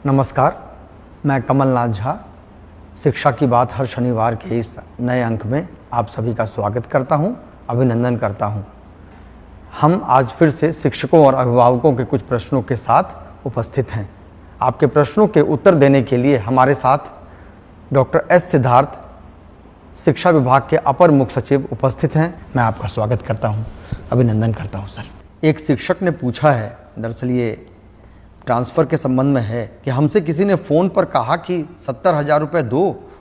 नमस्कार, मैं कमलनाथ झा शिक्षा की बात हर शनिवार के इस नए अंक में आप सभी का स्वागत करता हूं, अभिनंदन करता हूं। हम आज फिर से शिक्षकों और अभिभावकों के कुछ प्रश्नों के साथ उपस्थित हैं। आपके प्रश्नों के उत्तर देने के लिए हमारे साथ डॉक्टर एस सिद्धार्थ, शिक्षा विभाग के अपर मुख्य सचिव उपस्थित हैं। मैं आपका स्वागत करता हूं, अभिनंदन करता हूं सर। एक शिक्षक ने पूछा है, दरअसल ये ट्रांसफ़र के संबंध में है, कि हमसे किसी ने फ़ोन पर कहा कि 70,000 रुपये दो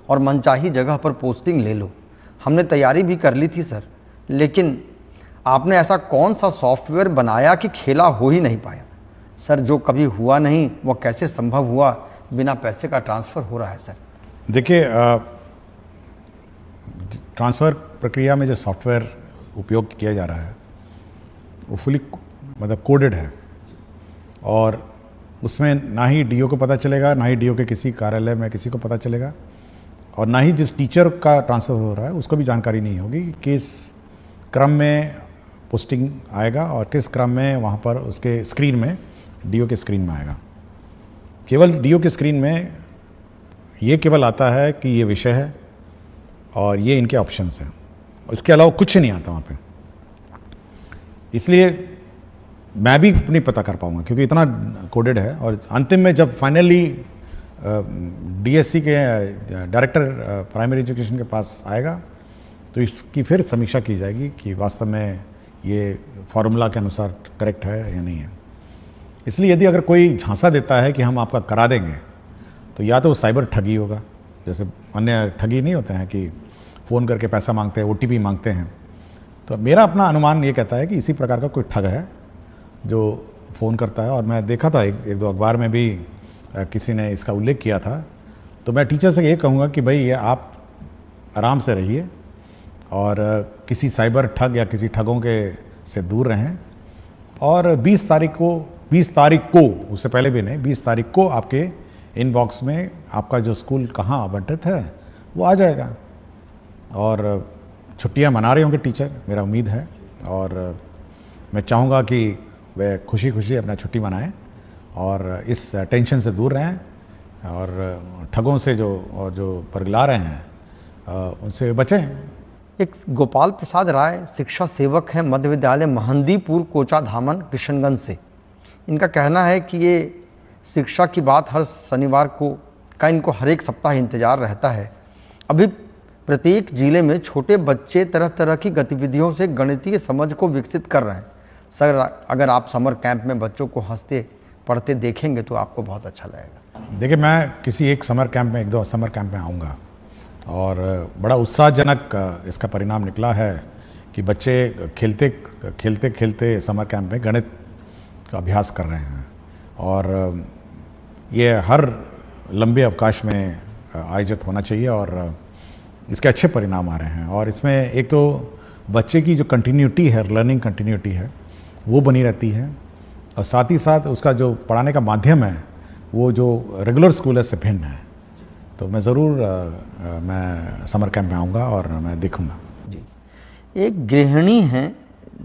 और मनचाही जगह पर पोस्टिंग ले लो। हमने तैयारी भी कर ली थी सर, लेकिन आपने ऐसा कौन सा सॉफ्टवेयर बनाया कि खेला हो ही नहीं पाया। सर, जो कभी हुआ नहीं वो कैसे संभव हुआ, बिना पैसे का ट्रांसफ़र हो रहा है सर। देखिए, ट्रांसफ़र प्रक्रिया में जो सॉफ्टवेयर उपयोग किया जा रहा है वो फुली कोडेड है, और उसमें ना ही डीओ को पता चलेगा, ना ही डीओ के किसी कार्यालय में किसी को पता चलेगा, और ना ही जिस टीचर का ट्रांसफ़र हो रहा है उसको भी जानकारी नहीं होगी कि किस क्रम में पोस्टिंग आएगा और किस क्रम में वहाँ पर उसके स्क्रीन में, डीओ के स्क्रीन में आएगा। केवल डीओ के स्क्रीन में ये केवल आता है कि ये विषय है और ये इनके ऑप्शंस हैं, इसके अलावा कुछ नहीं आता वहाँ पे। इसलिए मैं भी नहीं पता कर पाऊँगा क्योंकि इतना कोडेड है, और अंतिम में जब फाइनली डीएससी के डायरेक्टर प्राइमरी एजुकेशन के पास आएगा तो इसकी फिर समीक्षा की जाएगी कि वास्तव में ये फार्मूला के अनुसार करेक्ट है या नहीं है। इसलिए यदि अगर कोई झांसा देता है कि हम आपका करा देंगे तो या तो वो साइबर ठगी होगा, जैसे अन्य ठगी नहीं होते हैं कि फ़ोन करके पैसा मांगते हैं, ओटीपी मांगते हैं। तो मेरा अपना अनुमान ये कहता है कि इसी प्रकार का कोई ठग है जो फ़ोन करता है, और मैं देखा था एक दो अखबार में भी किसी ने इसका उल्लेख किया था। तो मैं टीचर से ये कहूँगा कि भाई ये आप आराम से रहिए और किसी साइबर ठग या किसी ठगों के से दूर रहें, और 20 तारीख को उससे पहले भी नहीं, 20 तारीख को आपके इनबॉक्स में आपका जो स्कूल कहाँ आवंटित है वो आ जाएगा, और छुट्टियां मना रहे होंगे टीचर, मेरा उम्मीद है, और मैं चाहूँगा कि वे खुशी खुशी अपना छुट्टी मनाएं और इस टेंशन से दूर रहें, और ठगों से जो परगला रहे हैं उनसे बचें। एक गोपाल प्रसाद राय शिक्षा सेवक हैं, मध्य विद्यालय महंदीपुर, कोचा धामन, किशनगंज से। इनका कहना है कि ये शिक्षा की बात हर शनिवार को का इनको हर एक सप्ताह इंतज़ार रहता है। अभी प्रत्येक जिले में छोटे बच्चे तरह तरह की गतिविधियों से गणितीय समझ को विकसित कर रहे हैं। सर, अगर आप समर कैंप में बच्चों को हंसते पढ़ते देखेंगे तो आपको बहुत अच्छा लगेगा। देखिए, मैं किसी एक समर कैंप में, एक दो समर कैंप में आऊँगा, और बड़ा उत्साहजनक इसका परिणाम निकला है कि बच्चे खेलते खेलते समर कैंप में गणित का अभ्यास कर रहे हैं, और ये हर लंबे अवकाश में आयोजित होना चाहिए, और इसके अच्छे परिणाम आ रहे हैं। और इसमें एक तो बच्चे की जो कंटिन्यूटी है, लर्निंग कंटिन्यूटी है, वो बनी रहती है, और साथ ही साथ उसका जो पढ़ाने का माध्यम है वो जो रेगुलर स्कूल है से भिन्न है। तो मैं ज़रूर मैं समर कैंप में आऊँगा और मैं देखूँगा जी। एक गृहिणी हैं,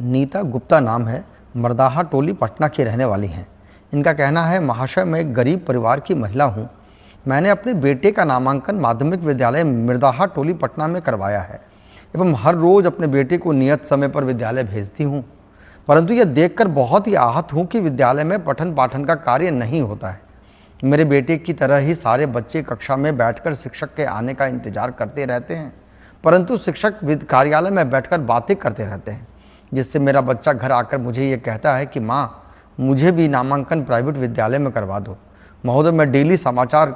नीता गुप्ता नाम है, मर्दाहा टोली पटना की रहने वाली हैं। इनका कहना है, महाशय मैं एक गरीब परिवार की महिला हूँ। मैंने अपने बेटे का नामांकन माध्यमिक विद्यालय मिर्दाहा टोली पटना में करवाया है एवं हर रोज़ अपने बेटे को नियत समय पर विद्यालय भेजती हूँ, परंतु यह देखकर बहुत ही आहत हूँ कि विद्यालय में पठन पाठन का कार्य नहीं होता है। मेरे बेटे की तरह ही सारे बच्चे कक्षा में बैठकर शिक्षक के आने का इंतजार करते रहते हैं, परंतु शिक्षक कार्यालय में बैठकर बातें करते रहते हैं, जिससे मेरा बच्चा घर आकर मुझे ये कहता है कि माँ, मुझे भी नामांकन प्राइवेट विद्यालय में करवा दो। महोदय, मैं डेली समाचार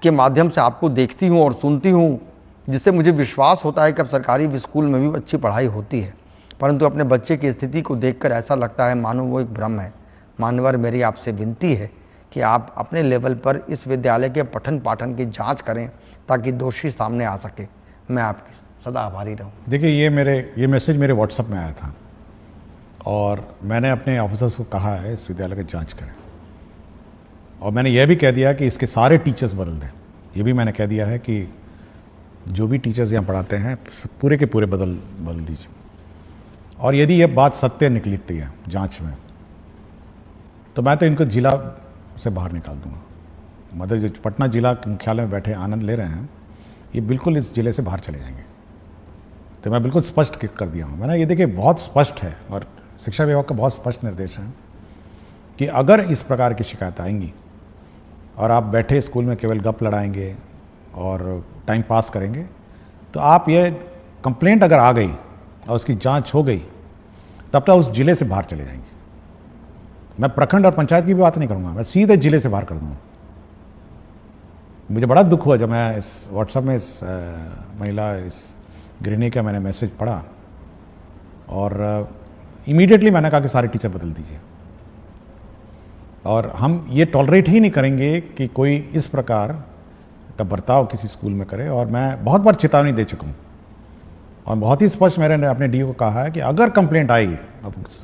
के माध्यम से आपको देखती हूँ और सुनती हूँ, जिससे मुझे विश्वास होता है कि अब सरकारी स्कूल में भी अच्छी पढ़ाई होती है, परंतु अपने बच्चे की स्थिति को देखकर ऐसा लगता है मानो वो एक भ्रम है। मान्यवर, मेरी आपसे विनती है कि आप अपने लेवल पर इस विद्यालय के पठन पाठन की जांच करें ताकि दोषी सामने आ सके। मैं आपकी सदा आभारी रहूँ। देखिए, ये मैसेज मेरे व्हाट्सएप में आया था, और मैंने अपने ऑफिसर्स को कहा है इस विद्यालय की जाँच करें, और मैंने यह भी कह दिया कि इसके सारे टीचर्स बदल दें। ये भी मैंने कह दिया है कि जो भी टीचर्स यहाँ पढ़ाते हैं पूरे के पूरे बदल दीजिए, और यदि यह बात सत्य निकलती है जांच में तो मैं तो इनको जिला से बाहर निकाल दूंगा। मतलब जो पटना जिला मुख्यालय में बैठे आनंद ले रहे हैं, ये बिल्कुल इस जिले से बाहर चले जाएंगे। तो मैं बिल्कुल स्पष्ट कर दिया हूँ। मैंने ये देखिए बहुत स्पष्ट है और शिक्षा विभाग का बहुत स्पष्ट निर्देश है कि अगर इस प्रकार की शिकायत आएंगी और आप बैठे स्कूल में केवल गप लड़ाएंगे और टाइम पास करेंगे, तो आप ये कंप्लेंट अगर आ गई और उसकी जांच हो गई, तब तक उस जिले से बाहर चले जाएंगे। मैं प्रखंड और पंचायत की भी बात नहीं करूँगा, मैं सीधे जिले से बाहर कर दूँगा। मुझे बड़ा दुख हुआ जब मैं इस व्हाट्सएप में इस महिला, इस गृहिणी का मैंने मैसेज पढ़ा और इमीडिएटली मैंने कहा कि सारे टीचर बदल दीजिए। और हम ये टॉलरेट ही नहीं करेंगे कि कोई इस प्रकार का बर्ताव किसी स्कूल में करे। और मैं बहुत बार चेतावनी दे चुका हूँ और बहुत ही स्पष्ट मैंने अपने डीओ को कहा है कि अगर कंप्लेंट आई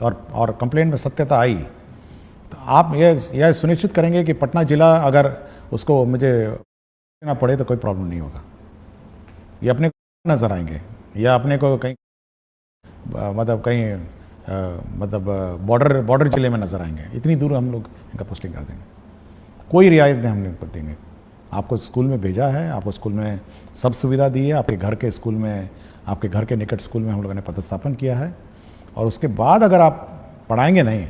और कंप्लेंट में सत्यता आई, तो आप यह सुनिश्चित करेंगे कि पटना जिला अगर उसको मुझे ना पड़े तो कोई प्रॉब्लम नहीं होगा। ये अपने को नज़र आएंगे या अपने को कहीं बॉर्डर जिले में नज़र आएंगे, इतनी दूर हम लोग इनका पोस्टिंग कर देंगे। कोई रियायत नहीं हम लोग कर देंगे। आपको स्कूल में भेजा है, आपको स्कूल में सब सुविधा दी है, आपके घर के स्कूल में, आपके घर के निकट स्कूल में हम लोगों ने पदस्थापन किया है, और उसके बाद अगर आप पढ़ाएंगे नहीं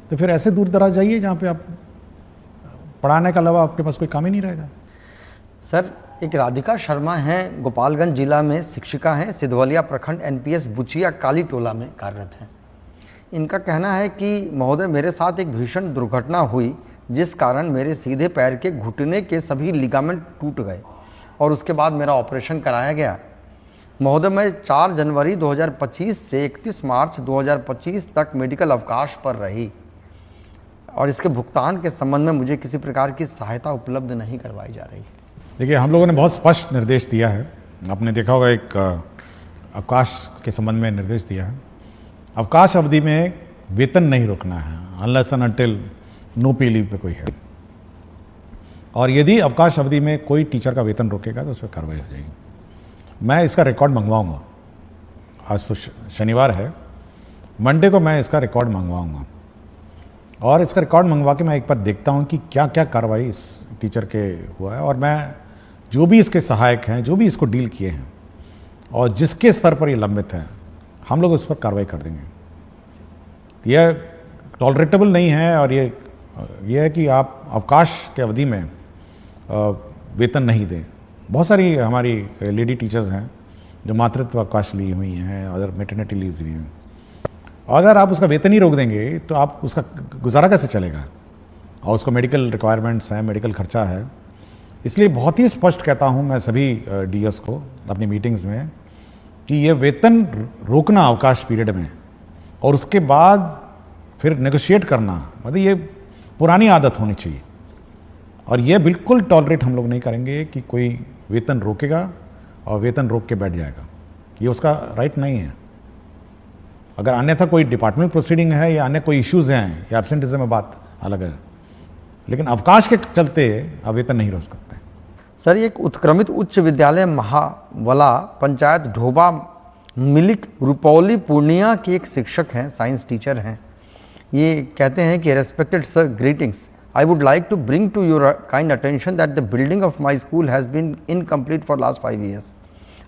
तो फिर ऐसे दूर दराज जाइए जहाँ पे आप पढ़ाने के अलावा आपके पास कोई काम ही नहीं रहेगा। सर, एक राधिका शर्मा हैं, गोपालगंज जिला में शिक्षिका हैं, सिधवलिया प्रखंड एनपीएस बुचिया काली टोला में कार्यरत हैं। इनका कहना है कि महोदय, मेरे साथ एक भीषण दुर्घटना हुई जिस कारण मेरे सीधे पैर के घुटने के सभी लिगामेंट टूट गए और उसके बाद मेरा ऑपरेशन कराया गया। महोदय, मैं 4 जनवरी 2025 से 31 मार्च 2025 तक मेडिकल अवकाश पर रही और इसके भुगतान के संबंध में मुझे किसी प्रकार की सहायता उपलब्ध नहीं करवाई जा रही। देखिए, हम लोगों ने बहुत स्पष्ट निर्देश दिया है। आपने देखा होगा एक अवकाश के संबंध में निर्देश दिया है। अवकाश अवधि में वेतन नहीं रोकना है अनलेस एंड अनटिल नो पे लीव पे कोई है, और यदि अवकाश अवधि में कोई टीचर का वेतन रोकेगा तो उस पर कार्रवाई हो जाएगी। मैं इसका रिकॉर्ड मंगवाऊंगा। आज तो शनिवार है, मंडे को मैं इसका रिकॉर्ड मंगवाऊंगा और इसका रिकॉर्ड मंगवा के मैं एक बार देखता हूं कि क्या क्या कार्रवाई इस टीचर के हुआ है, और मैं जो भी इसके सहायक हैं, जो भी इसको डील किए हैं और जिसके स्तर पर ये लंबित है, हम लोग उस पर कार्रवाई कर देंगे। यह टॉलरेटेबल नहीं है। और ये है कि आप अवकाश के अवधि में वेतन नहीं दें। बहुत सारी हमारी लेडी टीचर्स हैं जो मातृत्व अवकाश ली हुई हैं, अदर मैटरनिटी लीव्स ली हैं। अगर आप उसका वेतन ही रोक देंगे तो आप उसका गुजारा कैसे चलेगा, और उसको मेडिकल रिक्वायरमेंट्स हैं, मेडिकल खर्चा है। इसलिए बहुत ही स्पष्ट कहता हूं मैं सभी डीएस को अपनी मीटिंग्स में कि ये वेतन रोकना अवकाश पीरियड में और उसके बाद फिर नेगोशिएट करना, मतलब ये पुरानी आदत होनी चाहिए। और ये बिल्कुल टॉलरेट हम लोग नहीं करेंगे कि कोई वेतन रोकेगा और वेतन रोक के बैठ जाएगा। ये उसका राइट नहीं है। अगर अन्यथा कोई डिपार्टमेंट प्रोसीडिंग है या अन्य कोई इश्यूज हैं या एब्सेंटिज्म में बात अलग है, लेकिन अवकाश के चलते आप वेतन नहीं रोक सकते। सर, ये एक उत्क्रमित उच्च विद्यालय महावला पंचायत ढोबा मिलिक रुपौली पूर्णिया के एक शिक्षक हैं, साइंस टीचर हैं। ये कहते हैं कि respected sir, greetings, I would like to bring to your kind attention that the building of my school has been incomplete for last 5 years.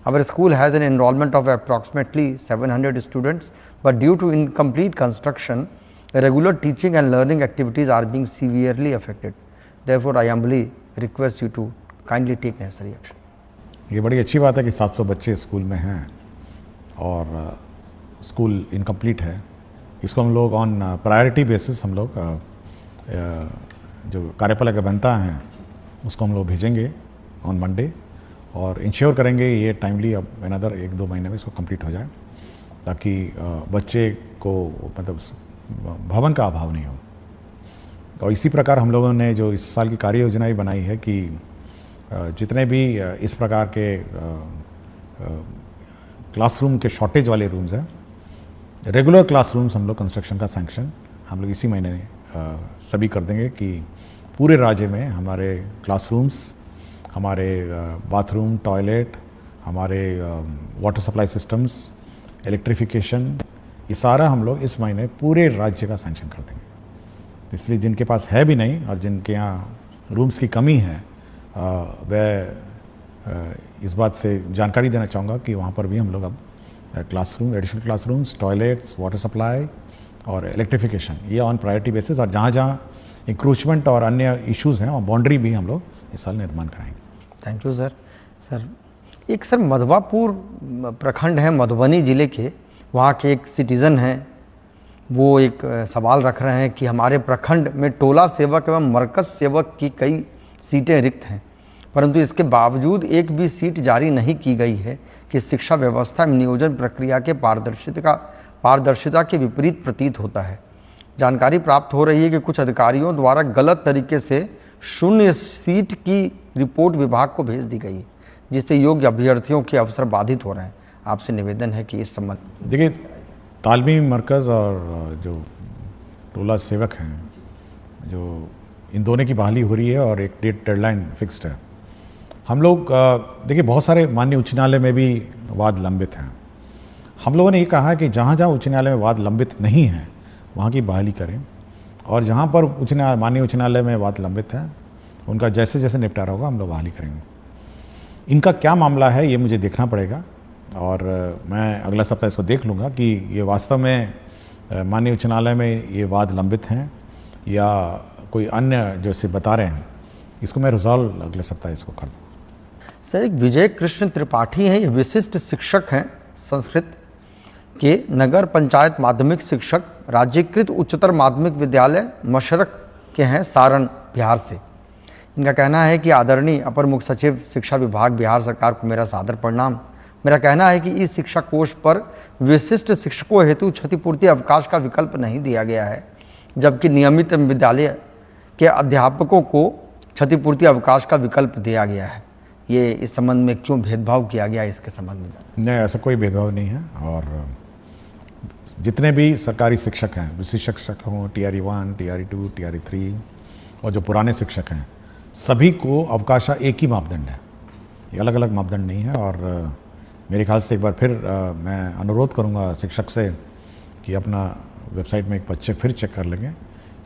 Our school has an enrollment of approximately 700 students, but due to incomplete construction, regular teaching and learning activities are being severely affected. Therefore, I humbly request you to kindly take necessary action. ये बड़ी अच्छी बात है कि 700 बच्चे school में हैं और स्कूल इनकम्प्लीट है। इसको हम लोग ऑन प्रायोरिटी बेसिस हम लोग जो कार्यपालक अभियंता हैं उसको हम लोग भेजेंगे ऑन मंडे और इंश्योर करेंगे ये टाइमली अब अनदर 1-2 महीने में इसको कंप्लीट हो जाए, ताकि बच्चे को मतलब भवन का अभाव नहीं हो। और इसी प्रकार हम लोगों ने जो इस साल की कार्य योजना भी बनाई है कि जितने भी इस प्रकार के क्लासरूम के शॉर्टेज वाले रूम्स हैं, रेगुलर क्लासरूम्स हम लोग कंस्ट्रक्शन का सैंक्शन हम लोग इसी महीने सभी कर देंगे कि पूरे राज्य में हमारे क्लासरूम्स, हमारे बाथरूम, टॉयलेट, हमारे वाटर सप्लाई सिस्टम्स, इलेक्ट्रिफिकेशन, ये सारा हम लोग इस महीने पूरे राज्य का सैंक्शन कर देंगे। इसलिए जिनके पास है भी नहीं और जिनके यहाँ रूम्स की कमी है, वह इस बात से जानकारी देना चाहूँगा कि वहाँ पर भी हम लोग अब classroom, additional classrooms, toilets, water supply और इलेक्ट्रिफिकेशन, ये ऑन प्रायोरिटी बेसिस, और जहाँ जहाँ इंक्रोचमेंट और अन्य इश्यूज़ हैं वहाँ बाउंड्री भी हम लोग इस साल निर्माण कराएंगे। Thank you sir. सर एक सर मधवापुर प्रखंड है मधुबनी ज़िले के, वहाँ के एक सिटीज़न हैं, वो एक सवाल रख रहे हैं कि हमारे प्रखंड में टोला सेवक एवं मरकज़ सेवक की कई सीटें रिक्त हैं, परंतु इसके बावजूद एक भी सीट जारी नहीं की गई है कि शिक्षा व्यवस्था एवं नियोजन प्रक्रिया के पारदर्शिता के विपरीत प्रतीत होता है। जानकारी प्राप्त हो रही है कि कुछ अधिकारियों द्वारा गलत तरीके से शून्य सीट की रिपोर्ट विभाग को भेज दी गई, जिससे योग्य अभ्यर्थियों के अवसर बाधित हो रहे हैं। आपसे निवेदन है कि इस संबंध देखिए, तालमी मरकज़ और जो टोला सेवक हैं, जो इन दोनों की बहाली हो रही है और एक डेडलाइन फिक्स्ड है। हम लोग देखिए, बहुत सारे माननीय उच्च न्यायालय में भी वाद लंबित हैं। हम लोगों ने ये कहा कि जहाँ जहाँ उच्च न्यायालय में वाद लंबित नहीं है वहाँ की बहाली करें, और जहाँ पर माननीय उच्च न्यायालय में वाद लंबित है उनका जैसे जैसे निपटारा होगा हम लोग बहाली करेंगे। इनका क्या मामला है ये मुझे देखना पड़ेगा, और मैं अगला सप्ताह इसको देख लूँगा कि ये वास्तव में माननीय उच्च न्यायालय में ये वाद लंबित हैं या कोई अन्य जैसे बता रहे हैं। इसको मैं रिजॉल्व अगले सप्ताह इसको कर दूँ। सर एक विजय कृष्ण त्रिपाठी हैं, ये विशिष्ट शिक्षक हैं संस्कृत के, नगर पंचायत माध्यमिक शिक्षक, राज्यकृत उच्चतर माध्यमिक विद्यालय मशरक के हैं, सारण बिहार से। इनका कहना है कि आदरणीय अपर मुख्य सचिव शिक्षा विभाग बिहार सरकार को मेरा सादर प्रणाम। मेरा कहना है कि इस शिक्षा कोष पर विशिष्ट शिक्षकों हेतु क्षतिपूर्ति अवकाश का विकल्प नहीं दिया गया है, जबकि नियमित विद्यालय के अध्यापकों को क्षतिपूर्ति अवकाश का विकल्प दिया गया है। ये इस संबंध में क्यों भेदभाव किया गया, इसके संबंध में? नहीं, ऐसा कोई भेदभाव नहीं है, और जितने भी सरकारी शिक्षक हैं, विशिष्ट शिक्षक हों, TRE 1, TRE 2, TRE 3, और जो पुराने शिक्षक हैं, सभी को अवकाश एक ही मापदंड है, ये अलग अलग मापदंड नहीं है। और मेरे ख्याल से एक बार फिर मैं अनुरोध करूंगा शिक्षक से कि अपना वेबसाइट में एक बार फिर चेक कर लेंगे।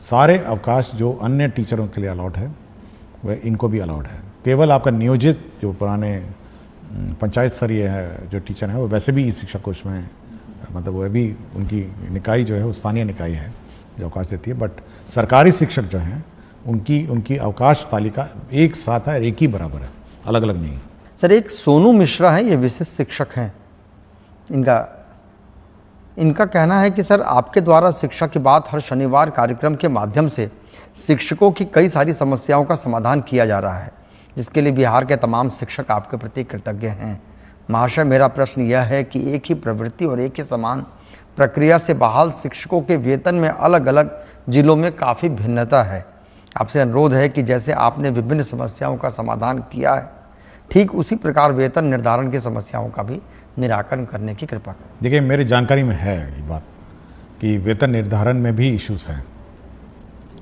सारे अवकाश जो अन्य टीचरों के लिए अलाउड है वह इनको भी अलाउड है। केवल आपका नियोजित जो पुराने पंचायत स्तरीय है जो टीचर हैं, वो वैसे भी इस शिक्षा कोष में, मतलब वह भी उनकी निकाय जो है वो स्थानीय निकाय है जो अवकाश देती है, बट सरकारी शिक्षक जो हैं उनकी अवकाश तालिका एक साथ है, एक ही बराबर है, अलग अलग नहीं। सर एक सोनू मिश्रा हैं, ये विशिष्ट शिक्षक हैं, इनका कहना है कि सर आपके द्वारा शिक्षा की बात हर शनिवार कार्यक्रम के माध्यम से शिक्षकों की कई सारी समस्याओं का समाधान किया जा रहा है, जिसके लिए बिहार के तमाम शिक्षक आपके प्रति कृतज्ञ हैं। महाशय, मेरा प्रश्न यह है कि एक ही प्रवृत्ति और एक ही समान प्रक्रिया से बहाल शिक्षकों के वेतन में अलग अलग जिलों में काफ़ी भिन्नता है। आपसे अनुरोध है कि जैसे आपने विभिन्न समस्याओं का समाधान किया है, ठीक उसी प्रकार वेतन निर्धारण की समस्याओं का भी निराकरण करने की कृपा करें। देखिए, मेरी जानकारी में है ये बात कि वेतन निर्धारण में भी इश्यूज हैं,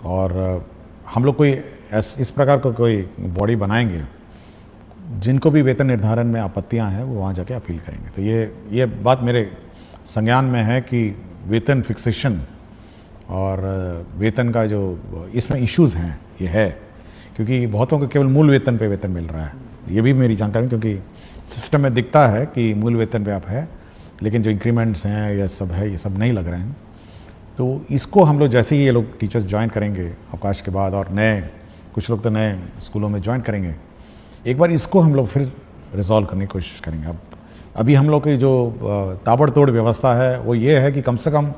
और हम लोग कोई इस प्रकार का कोई बॉडी बनाएंगे जिनको भी वेतन निर्धारण में आपत्तियां हैं वो वहाँ जाके अपील करेंगे। तो ये बात मेरे संज्ञान में है कि वेतन फिक्सेशन और वेतन का जो इसमें इश्यूज हैं ये है, क्योंकि बहुतों को केवल मूल वेतन पे वेतन मिल रहा है। ये भी मेरी जानकारी, क्योंकि सिस्टम में दिखता है कि मूल वेतन पे आप है, लेकिन जो इंक्रीमेंट्स हैं ये सब है, ये सब नहीं लग रहे हैं। तो इसको हम लोग जैसे ही ये लोग टीचर्स ज्वाइन करेंगे अवकाश के बाद, और कुछ लोग तो नए स्कूलों में ज्वाइन करेंगे, एक बार इसको हम लोग फिर रिजॉल्व करने की कोशिश करेंगे। अभी हम लोग की जो ताबड़तोड़ व्यवस्था है वो ये है कि कम से कम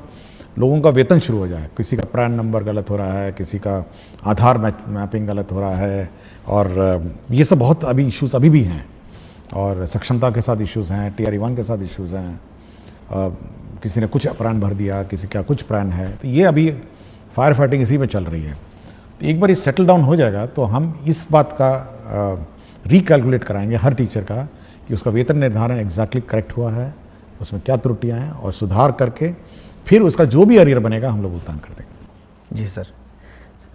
लोगों का वेतन शुरू हो जाए। किसी का पैन नंबर गलत हो रहा है, किसी का आधार मैपिंग गलत हो रहा है, और ये सब बहुत अभी इश्यूज अभी भी हैं, और सक्षमता के साथ इश्यूज हैं, TRE 1 के साथ इश्यूज हैं, किसी ने कुछ प्राण भर दिया, किसी का कुछ प्राण है। तो ये अभी फायर फाइटिंग इसी में चल रही है। तो एक बार ये सेटल डाउन हो जाएगा तो हम इस बात का रिकैलकुलेट कराएंगे हर टीचर का कि उसका वेतन निर्धारण एग्जैक्टली करेक्ट हुआ है, उसमें क्या त्रुटियां हैं, और सुधार करके फिर उसका जो भी अरियर बनेगा हम लोग भुगतान कर देंगे। जी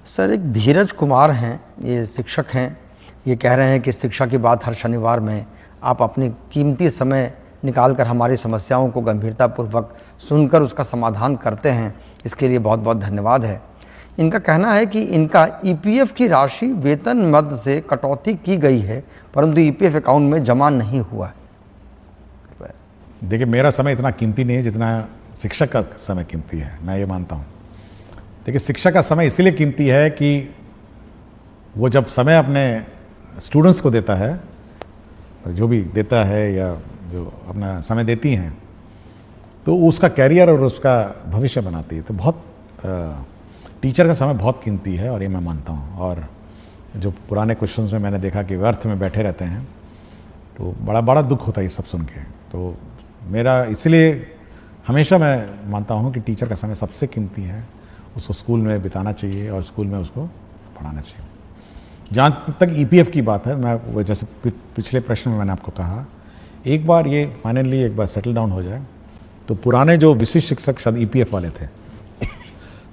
सर एक धीरज कुमार हैं, ये शिक्षक हैं, ये कह रहे हैं कि शिक्षा की बात हर शनिवार में आप अपनी कीमती समय निकालकर हमारी समस्याओं को गंभीरतापूर्वक सुनकर उसका समाधान करते हैं, इसके लिए बहुत बहुत धन्यवाद है। इनका कहना है कि इनका ईपीएफ की राशि वेतन मद से कटौती की गई है, परंतु ईपीएफ अकाउंट में जमा नहीं हुआ है। देखिए, मेरा समय इतना कीमती नहीं है जितना शिक्षक का समय कीमती है, मैं ये मानता हूँ। देखिए, शिक्षक का समय इसीलिए कीमती है कि वो जब समय अपने स्टूडेंट्स को देता है, जो भी देता है या जो अपना समय देती हैं, तो उसका कैरियर और उसका भविष्य बनाती है। तो बहुत टीचर का समय बहुत कीमती है और ये मैं मानता हूँ। और जो पुराने क्वेश्चंस में मैंने देखा कि व्यर्थ में बैठे रहते हैं, तो बड़ा बड़ा दुख होता है ये सब सुन के। तो मेरा इसलिए हमेशा मैं मानता हूँ कि टीचर का समय सबसे कीमती है, उसको स्कूल में बिताना चाहिए और स्कूल में उसको पढ़ाना चाहिए। जहाँ तक ईपीएफ की बात है, मैं जैसे पिछले प्रश्न में मैंने आपको कहा, एक बार ये फाइनली एक बार सेटल डाउन हो जाए तो पुराने जो विशिष्ट शिक्षक शायद ईपीएफ वाले थे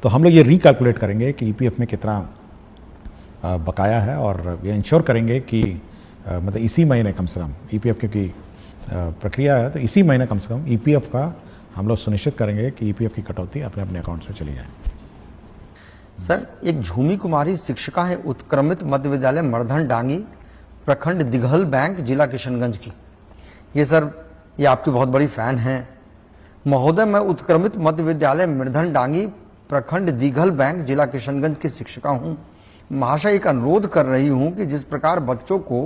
तो हम लोग ये रिकैलकुलेट करेंगे कि ईपीएफ में कितना बकाया है और ये इंश्योर करेंगे कि मतलब इसी महीने कम से कम ईपीएफ क्योंकि प्रक्रिया है, तो इसी महीने कम से कम ईपीएफ का हम लोग सुनिश्चित करेंगे कि ईपीएफ की कटौती अपने अपने अकाउंट्स में चली जाए। सर, एक झूमी कुमारी शिक्षिका है उत्क्रमित मध्य विद्यालय मर्धन डांगी, प्रखंड दिघल बैंक, जिला किशनगंज की। ये सर, ये आपकी बहुत बड़ी फैन हैं। महोदय, मैं उत्क्रमित मध्य विद्यालय मर्धन डांगी, प्रखंड दिघल बैंक, जिला किशनगंज की शिक्षिका हूँ। महाशय, एक अनुरोध कर रही हूँ कि जिस प्रकार बच्चों को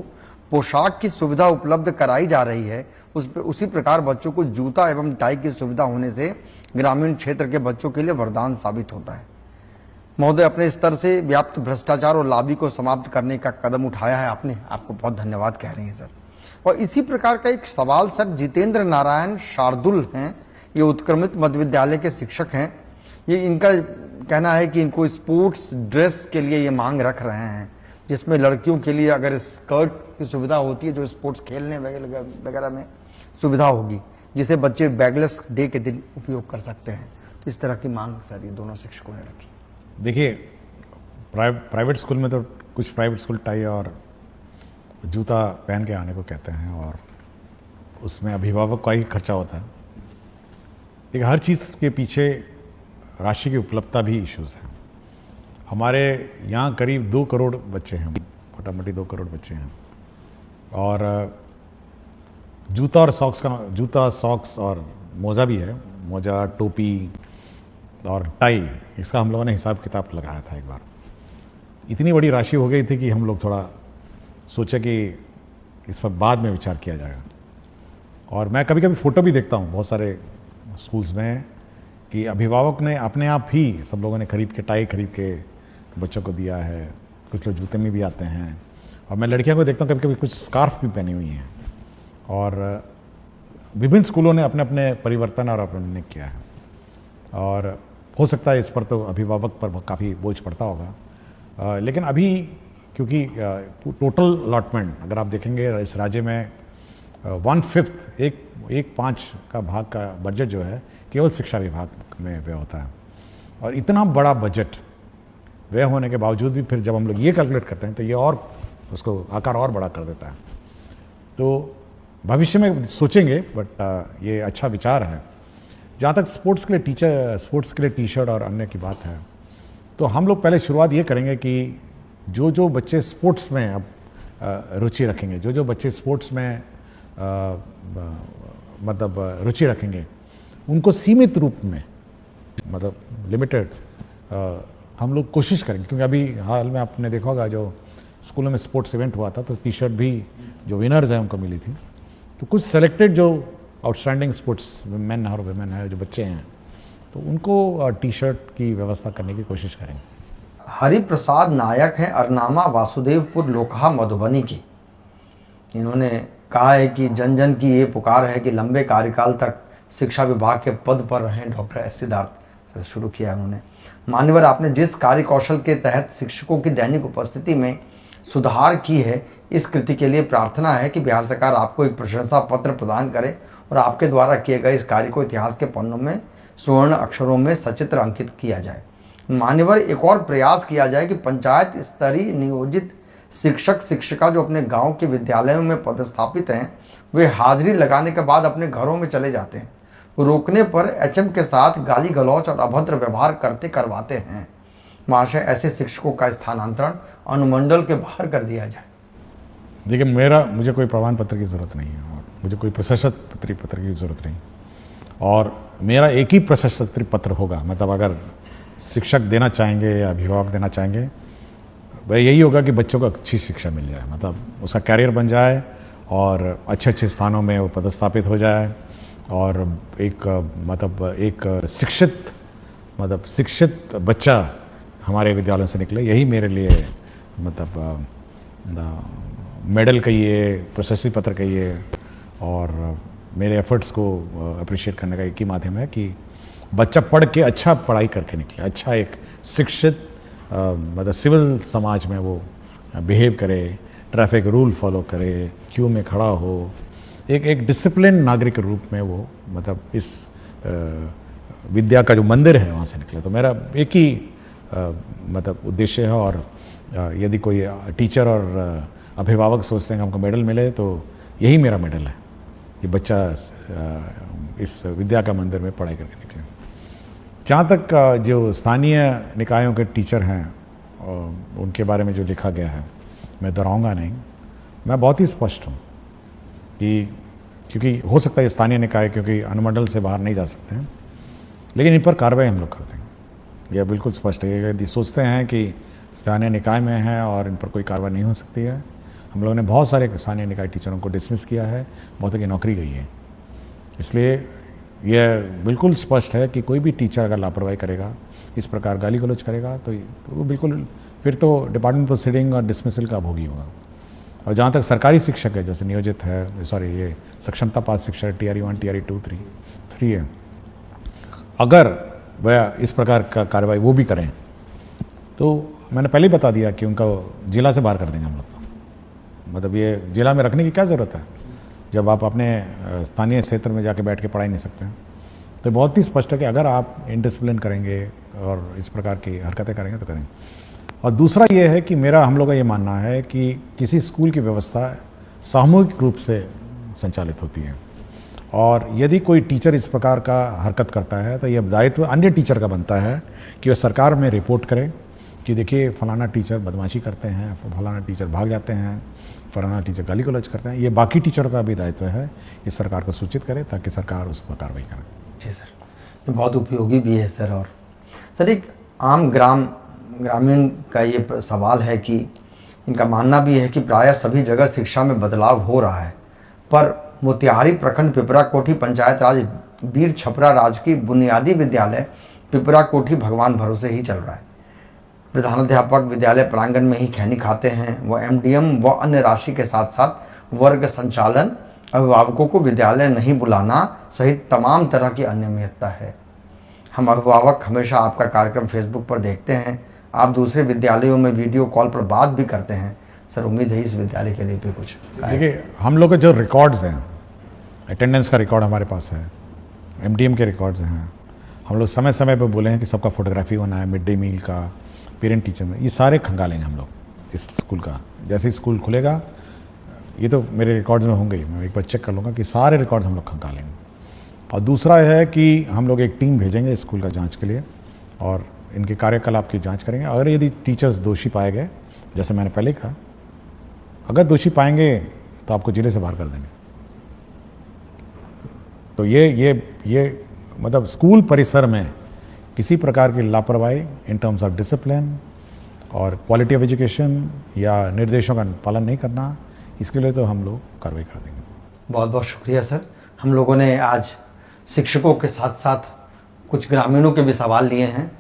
पोशाक की सुविधा उपलब्ध कराई जा रही है, उसी प्रकार बच्चों को जूता एवं टाई की सुविधा होने से ग्रामीण क्षेत्र के बच्चों के लिए वरदान साबित होता है। महोदय, अपने स्तर से व्याप्त भ्रष्टाचार और लाभी को समाप्त करने का कदम उठाया है आपने, आपको बहुत धन्यवाद कह रहे हैं सर। और इसी प्रकार का एक सवाल सर, जितेंद्र नारायण शार्दुल हैं, ये उत्क्रमित मध्य विद्यालय के शिक्षक हैं। ये इनका कहना है कि इनको स्पोर्ट्स ड्रेस के लिए ये मांग रख रहे हैं, जिसमें लड़कियों के लिए अगर स्कर्ट की सुविधा होती है, जो स्पोर्ट्स खेलने वगैरह में सुविधा होगी, जिसे बच्चे बैगलेस डे के दिन उपयोग कर सकते हैं। तो इस तरह की मांग सर ये दोनों शिक्षकों ने रखी। देखिए, प्राइवेट स्कूल में तो कुछ प्राइवेट स्कूल टाई और जूता पहन के आने को कहते हैं और उसमें अभिभावक का ही खर्चा होता है। देखिए, हर चीज़ के पीछे राशि की उपलब्धता भी इश्यूज है। हमारे यहाँ करीब 2 करोड़ बच्चे हैं, मोटा मोटी 2 करोड़ बच्चे हैं, और जूता, सॉक्स और मोज़ा भी है, मोज़ा, टोपी और टाई, इसका हम लोगों ने हिसाब किताब लगाया था एक बार। इतनी बड़ी राशि हो गई थी कि हम लोग थोड़ा सोचे कि इस पर बाद में विचार किया जाएगा। और मैं कभी कभी फ़ोटो भी देखता हूँ बहुत सारे स्कूल्स में कि अभिभावक ने अपने आप ही, सब लोगों ने खरीद के, टाई खरीद के बच्चों को दिया है। कुछ लोग जूते में भी आते हैं, और मैं लड़कियों को देखता हूँ कभी कभी कुछ स्कार्फ भी पहनी हुई हैं। और विभिन्न स्कूलों ने अपने अपने परिवर्तन और अपने किया है, और हो सकता है इस पर तो अभिभावक पर काफ़ी बोझ पड़ता होगा। लेकिन अभी क्योंकि टोटल अलॉटमेंट अगर आप देखेंगे इस राज्य में 1/5 एक पाँच का भाग का बजट जो है केवल शिक्षा विभाग में व्यय होता है। और इतना बड़ा बजट व्यय होने के बावजूद भी फिर जब हम लोग ये कैलकुलेट करते हैं तो ये और उसको आकार और बड़ा कर देता है। तो भविष्य में सोचेंगे, बट ये अच्छा विचार है। जहाँ तक स्पोर्ट्स के लिए टी शर्ट और अन्य की बात है, तो हम लोग पहले शुरुआत ये करेंगे कि जो बच्चे स्पोर्ट्स में अब रुचि रखेंगे, जो बच्चे स्पोर्ट्स में मतलब रुचि रखेंगे, उनको सीमित रूप में, मतलब लिमिटेड, हम लोग कोशिश करेंगे। क्योंकि अभी हाल में आपने देखा होगा जो स्कूलों में स्पोर्ट्स इवेंट हुआ था, तो टी शर्ट भी जो विनर्स हैं उनको मिली थी। तो कुछ सेलेक्टेड जो आउटस्टैंडिंग स्पोर्ट्स मैन और वुमेन है, जो बच्चे हैं, तो उनको टी शर्ट की व्यवस्था करने की कोशिश करेंगे। हरिप्रसाद नायक हैं, अरनामा, वासुदेवपुर, लोकहा, मधुबनी की। इन्होंने कहा है कि जन जन की ये पुकार है कि लंबे कार्यकाल तक शिक्षा विभाग के पद पर रहें डॉक्टर एस सिद्धार्थ। शुरू किया है उन्होंने। मान्यवर, आपने जिस कार्य कौशल के तहत शिक्षकों की दैनिक उपस्थिति में सुधार की है, इस कृति के लिए प्रार्थना है कि बिहार सरकार आपको एक प्रशंसा पत्र प्रदान करे और आपके द्वारा किए गए इस कार्य को इतिहास के पन्नों में स्वर्ण अक्षरों में सचित्र अंकित किया जाए। मान्यवर, एक और प्रयास किया जाए कि पंचायत स्तरीय नियोजित शिक्षक शिक्षिका जो अपने गांव के विद्यालयों में पदस्थापित हैं, वे हाजिरी लगाने के बाद अपने घरों में चले जाते हैं। रोकने पर एचएम के साथ गाली गलौच और अभद्र व्यवहार करवाते हैं। महाशय ऐसे शिक्षकों का स्थानांतरण अनुमंडल के बाहर कर दिया जाए। देखिए, मुझे कोई प्रमाण पत्र की ज़रूरत नहीं है और मुझे कोई प्रशस्ति पत्र की ज़रूरत नहीं, और मेरा एक ही प्रशस्ति पत्र होगा। मतलब अगर शिक्षक देना चाहेंगे या अभिभावक देना चाहेंगे, वह यही होगा कि बच्चों को अच्छी शिक्षा मिल जाए, मतलब उसका कैरियर बन जाए और अच्छे अच्छे स्थानों में वो पदस्थापित हो जाए, और एक शिक्षित बच्चा हमारे विद्यालयों से निकले। यही मेरे लिए मेडल कहिए, प्रशस्ति पत्र कहिए, और मेरे एफर्ट्स को अप्रिशिएट करने का एक ही माध्यम है कि बच्चा पढ़ के अच्छा पढ़ाई करके निकले, अच्छा एक शिक्षित सिविल समाज में वो बिहेव करे, ट्रैफिक रूल फॉलो करे, क्यू में खड़ा हो, एक डिसिप्लिन नागरिक के रूप में वो इस विद्या का जो मंदिर है वहाँ से निकले। तो मेरा एक ही उद्देश्य है, और यदि कोई टीचर और अभिभावक सोचते हैं कि हमको मेडल मिले, तो यही मेरा मेडल है कि बच्चा इस विद्या का मंदिर में पढ़ाई करके निकले। जहाँ तक जो स्थानीय निकायों के टीचर हैं उनके बारे में जो लिखा गया है, मैं दोहराऊंगा नहीं। मैं बहुत ही स्पष्ट हूँ कि क्योंकि हो सकता है स्थानीय निकाय क्योंकि अनुमंडल से बाहर नहीं जा सकते हैं, लेकिन इन पर कार्रवाई हम लोग करते हैं। यह बिल्कुल स्पष्ट है। यदि सोचते हैं कि स्थानीय निकाय में है और इन पर कोई कार्रवाई नहीं हो सकती है, हम लोगों ने बहुत सारे स्थानीय निकाय टीचरों को डिसमिस किया है, बहुतों की नौकरी गई है। इसलिए यह बिल्कुल स्पष्ट है कि कोई भी टीचर अगर लापरवाही करेगा, इस प्रकार गाली गलौज करेगा, तो वो बिल्कुल फिर तो डिपार्टमेंट प्रोसीडिंग और डिसमिसल का भोगी होगा। और जहाँ तक सरकारी शिक्षक है, जैसे नियोजित है, ये सक्षमता पास शिक्षक TRE 1, TRE 2, 3 है, अगर वह इस प्रकार का कार्रवाई वो भी करें, तो मैंने पहले ही बता दिया कि उनका जिला से बाहर कर देंगे हम लोग। ये जिला में रखने की क्या ज़रूरत है जब आप अपने स्थानीय क्षेत्र में जाके बैठ के पढ़ाई नहीं सकते हैं। तो बहुत ही स्पष्ट है कि अगर आप इनडिसिप्लिन करेंगे और इस प्रकार की हरकतें करेंगे तो करेंगे। और दूसरा ये है कि हम लोग का ये मानना है कि किसी स्कूल की व्यवस्था सामूहिक रूप से संचालित होती है, और यदि कोई टीचर इस प्रकार का हरकत करता है तो यह दायित्व अन्य टीचर का बनता है कि वह सरकार में रिपोर्ट करे कि देखिए फलाना टीचर बदमाशी करते हैं, फलाना टीचर भाग जाते हैं, फलाना टीचर गाली गलौज करते हैं। ये बाकी टीचरों का भी दायित्व है कि सरकार को सूचित करे ताकि सरकार उस पर कार्रवाई करे। जी सर, ये बहुत उपयोगी भी है सर। और सर एक आम ग्रामीण का ये सवाल है कि इनका मानना भी है कि प्रायः सभी जगह शिक्षा में बदलाव हो रहा है, पर मोतिहारी प्रखंड पिपरा कोठी पंचायत राज वीर छपरा राजकीय बुनियादी विद्यालय पिपरा कोठी भगवान भरोसे ही चल रहा है। प्रधानाध्यापक विद्यालय प्रांगण में ही खैनी खाते हैं। वह MDM व अन्य राशि के साथ साथ वर्ग संचालन, अभिभावकों को विद्यालय नहीं बुलाना सहित तमाम तरह की अनियमितता है। हम अभिभावक हमेशा आपका कार्यक्रम फेसबुक पर देखते हैं। आप दूसरे विद्यालयों में वीडियो कॉल पर बात भी करते हैं। सर उम्मीद है इस विद्यालय के लिए भी कुछ। देखिए, हम लोग के जो रिकॉर्ड्स हैं, अटेंडेंस का रिकॉर्ड हमारे पास है, MDM के रिकॉर्ड्स हैं। हम लोग समय समय पर बोले हैं कि सबका फोटोग्राफी होना है, मिड डे मील का, पेरेंट टीचर में, ये सारे खंगालेंगे हम लोग इस स्कूल का। जैसे ही स्कूल खुलेगा, ये तो मेरे रिकॉर्ड्स में होंगे ही, मैं एक बार चेक कर लूँगा कि सारे रिकॉर्ड्स हम लोग खंगालेंगे। और दूसरा है कि हम लोग एक टीम भेजेंगे स्कूल का जांच के लिए, और इनके कार्यकलाप की जांच करेंगे। अगर यदि टीचर्स दोषी पाए गए, जैसे मैंने पहले कहा, अगर दोषी पाएंगे तो आपको जिले से बाहर कर देंगे। तो ये स्कूल परिसर में किसी प्रकार की लापरवाही इन टर्म्स ऑफ डिसिप्लिन और क्वालिटी ऑफ एजुकेशन या निर्देशों का पालन नहीं करना, इसके लिए तो हम लोग कार्रवाई कर देंगे। बहुत बहुत शुक्रिया सर। हम लोगों ने आज शिक्षकों के साथ साथ कुछ ग्रामीणों के भी सवाल लिए हैं।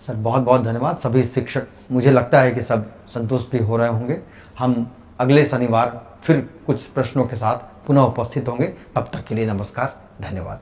सर बहुत बहुत धन्यवाद। सभी शिक्षक, मुझे लगता है कि सब संतुष्ट भी हो रहे होंगे। हम अगले शनिवार फिर कुछ प्रश्नों के साथ पुनः उपस्थित होंगे। तब तक के लिए नमस्कार, धन्यवाद।